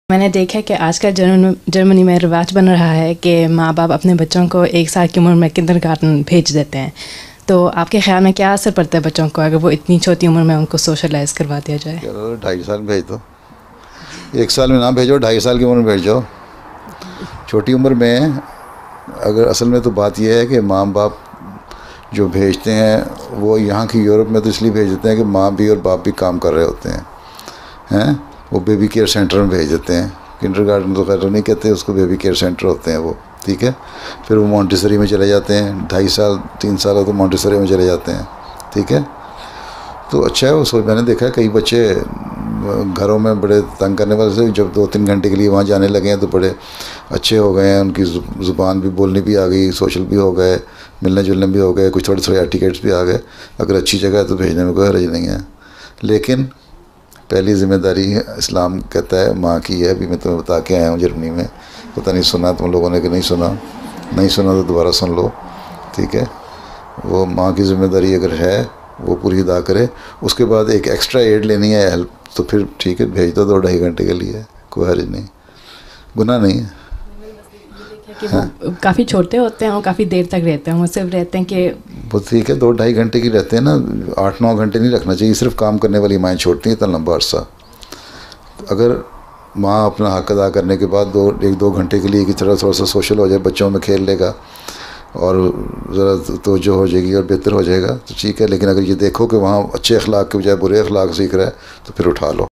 मैंने देखा है कि आजकल जर्मनी में रिवाज बन रहा है कि माँ बाप अपने बच्चों को 1 साल की उम्र में किंडरगार्टन भेज देते हैं। तो आपके ख्याल में क्या असर पड़ता है बच्चों को अगर वो इतनी छोटी उम्र में उनको सोशलाइज करवा दिया जाए? 2.5 साल में भेज दो, 1 साल में ना भेजो, 2.5 साल की उम्र में भेजो। छोटी उम्र में अगर असल में तो बात यह है कि माँ बाप जो भेजते हैं वो यहाँ की यूरोप में तो इसलिए भेज देते हैं कि माँ भी और बाप भी काम कर रहे होते हैं वो बेबी केयर सेंटर में भेज देते हैं। किंडरगार्टन तो खैर नहीं कहते उसको, बेबी केयर सेंटर होते हैं वो, ठीक है। फिर वो मॉन्टेसरी में चले जाते हैं, 2.5 साल 3 साल तो मॉन्टेसरी में चले जाते हैं, ठीक है। तो अच्छा है वो। मैंने देखा है कई बच्चे घरों में बड़े तंग करने वाले से जब 2-3 घंटे के लिए वहाँ जाने लगे हैं तो बड़े अच्छे हो गए हैं, उनकी ज़ुबान भी बोलनी भी आ गई, सोशल भी हो गए, मिलने जुलने भी हो गए, कुछ थोड़े थोड़े एटिकेट्स भी आ गए। अगर अच्छी जगह है तो भेजने में कोई हर्ज नहीं है, लेकिन पहली ज़िम्मेदारी इस्लाम कहता है माँ की है। अभी मैं तुम्हें बता के आया हूँ जर्मनी में, पता नहीं सुना तुम लोगों ने कि नहीं सुना तो दोबारा सुन लो, ठीक है। वो माँ की ज़िम्मेदारी अगर है वो पूरी अदा करे। उसके बाद एक एक्स्ट्रा एड लेनी है, हेल्प, तो फिर ठीक है भेज दो 2-2.5 घंटे के लिए, कोई हर्ज नहीं, गुनाह नहीं है। कि वो काफ़ी छोटे होते हैं और काफ़ी देर तक रहते हैं, वो सिर्फ रहते हैं कि वो ठीक है 2-2.5 घंटे की रहते हैं ना, 8-9 घंटे नहीं रखना चाहिए। सिर्फ काम करने वाली माएँ छोड़ती हैं इतना लंबा अरसा। अगर माँ अपना हक अदा करने के बाद 1-2 घंटे के लिए की तरह थोड़ा सा सोशल हो जाए, बच्चों में खेल लेगा और ज़रा तवज्जो हो जाएगी और बेहतर हो जाएगा तो ठीक है। लेकिन अगर ये देखो कि वहाँ अच्छे अखलाक के बजाय बुरे अखलाक सीख रहा है तो फिर उठा लो।